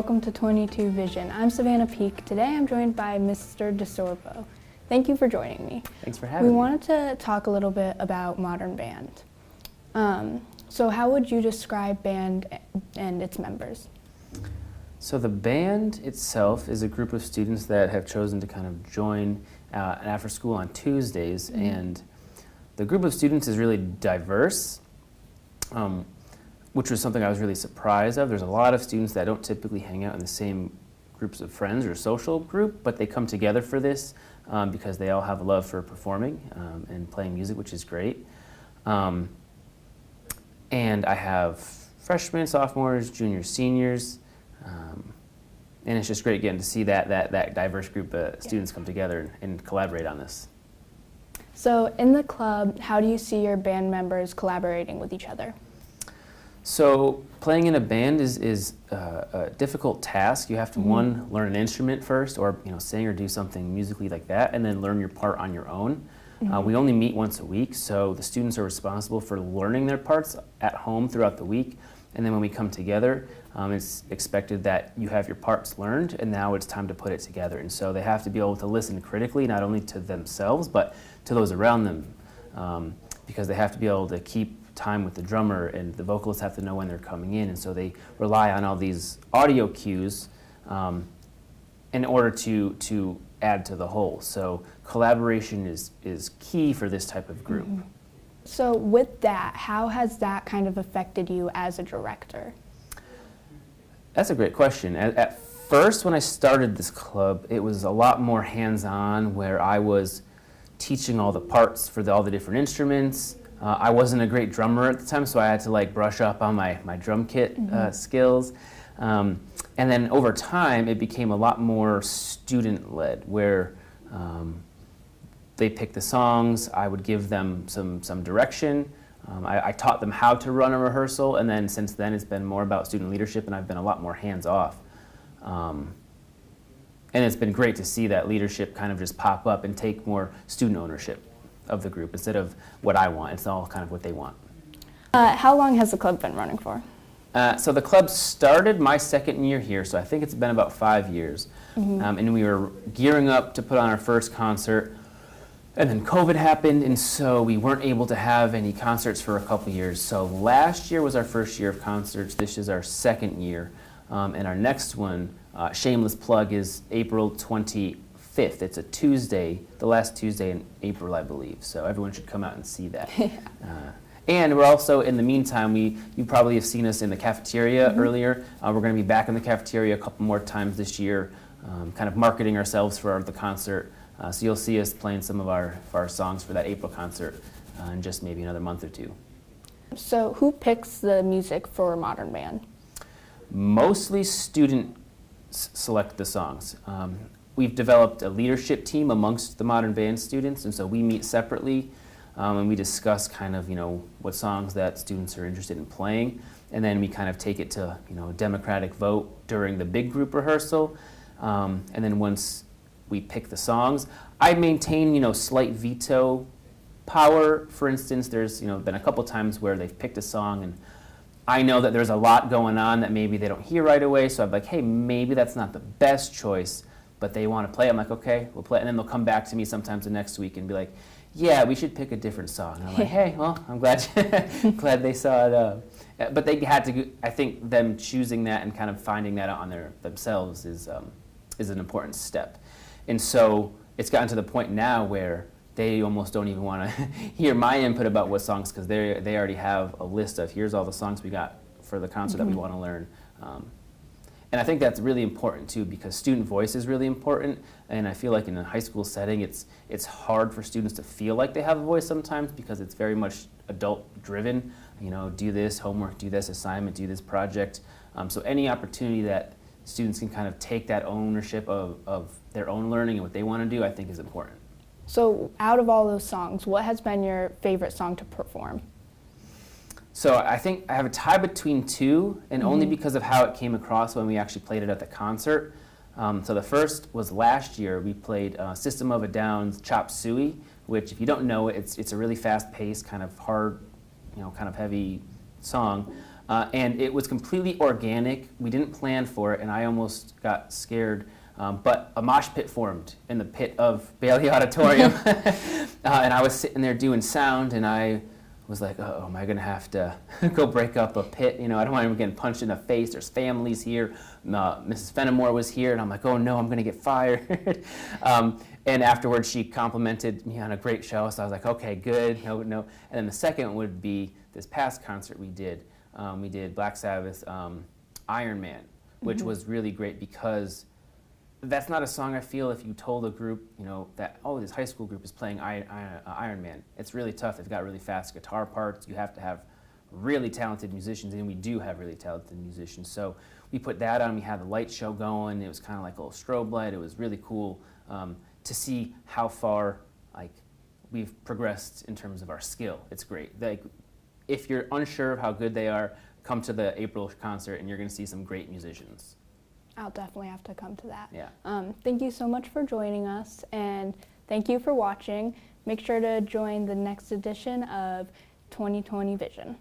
welcome to 22 Vision. I'm Savannah Peek. Today I'm joined by Mr. Desorbo. Thank you for joining me. Thanks for having me. We wanted to talk a little bit about modern band. So how would you describe band and its members? So the band itself is a group of students that have chosen to kind of join after school on Tuesdays, and the group of students is really diverse, which was something I was really surprised of. There's a lot of students that don't typically hang out in the same groups of friends or social group, but they come together for this because they all have a love for performing and playing music, which is great. And I have freshmen, sophomores, juniors, seniors, and it's just great getting to see that diverse group of students come together and collaborate on this. So in the club, how do you see your band members collaborating with each other? So playing in a band is a difficult task. You have to, one, learn an instrument first, or sing or do something musically like that, and then learn your part on your own. We only meet once a week, so the students are responsible for learning their parts at home throughout the week. And then when we come together, it's expected that you have your parts learned, and now it's time to put it together. And so they have to be able to listen critically, not only to themselves, but to those around them, because they have to be able to keep time with the drummer, and the vocalists have to know when they're coming in. And so they rely on all these audio cues in order to add to the whole. So collaboration is key for this type of group. So with that, how has that kind of affected you as a director? That's a great question. At first, when I started this club, it was a lot more hands-on, where I was teaching all the parts for all the different instruments. I wasn't a great drummer at the time, so I had to brush up on my drum kit skills. And then over time, it became a lot more student-led, where they picked the songs, I would give them some direction. I taught them how to run a rehearsal, and then since then it's been more about student leadership, and I've been a lot more hands-off. And it's been great to see that leadership kind of just pop up and take more student ownership of the group instead of what I want. It's all kind of what they want. How long has the club been running for? So the club started my second year here, so I think it's been about 5 years. And we were gearing up to put on our first concert, and then COVID happened, and so we weren't able to have any concerts for a couple years. So last year was our first year of concerts. This is our second year. And our next one, shameless plug, is April 25th. It's a Tuesday, the last Tuesday in April, I believe. So everyone should come out and see that. And we're also, in the meantime, you probably have seen us in the cafeteria earlier. We're going to be back in the cafeteria a couple more times this year, kind of marketing ourselves for the concert. So you'll see us playing some of our songs for that April concert in just maybe another month or two. So who picks the music for modern band? Mostly students select the songs. We've developed a leadership team amongst the modern band students, and so we meet separately and we discuss kind of what songs that students are interested in playing, and then we kind of take it to a democratic vote during the big group rehearsal, and then once we pick the songs, I maintain slight veto power. For instance, there's been a couple times where they've picked a song and I know that there's a lot going on that maybe they don't hear right away, so I'm like, hey, maybe that's not the best choice, but they want to play it. I'm like, okay, we'll play it. And then they'll come back to me sometimes the next week and be like, yeah, we should pick a different song. And I'm like, hey, well, I'm glad glad they saw it. But they had to, I think them choosing that and kind of finding that out on themselves is an important step. And so it's gotten to the point now where they almost don't even want to hear my input about what songs, because they already have a list of, here's all the songs we got for the concert that we want to learn. And I think that's really important too, because student voice is really important, and I feel like in a high school setting it's hard for students to feel like they have a voice sometimes, because it's very much adult driven. Do this homework, do this assignment, do this project. So any opportunity that students can kind of take that ownership of their own learning and what they want to do, I think is important. So out of all those songs, what has been your favorite song to perform? So I think I have a tie between two, and only because of how it came across when we actually played it at the concert. So the first was last year. We played System of a Down's Chop Suey, which, if you don't know it, it's a really fast-paced, kind of hard, kind of heavy song. And it was completely organic. We didn't plan for it, and I almost got scared. But a mosh pit formed in the pit of Bailey Auditorium. And I was sitting there doing sound, and I was like, oh, am I going to have to go break up a pit? You know, I don't want anyone getting punched in the face. There's families here. Mrs. Fenimore was here, and I'm like, oh, no, I'm going to get fired. And afterwards, she complimented me on a great show, so I was like, okay, good, no. And then the second would be this past concert we did. We did Black Sabbath Iron Man, which was really great because that's not a song I feel if you told a group, you know, that, oh, this high school group is playing Iron Man. It's really tough. They've got really fast guitar parts. You have to have really talented musicians, and we do have really talented musicians. So we put that on. We had the light show going. It was kind of like a little strobe light. It was really cool to see how far we've progressed in terms of our skill. It's great. Like, if you're unsure of how good they are, come to the April concert, and you're going to see some great musicians. I'll definitely have to come to that. Yeah. Thank you so much for joining us, and thank you for watching. Make sure to join the next edition of 2020 Vision.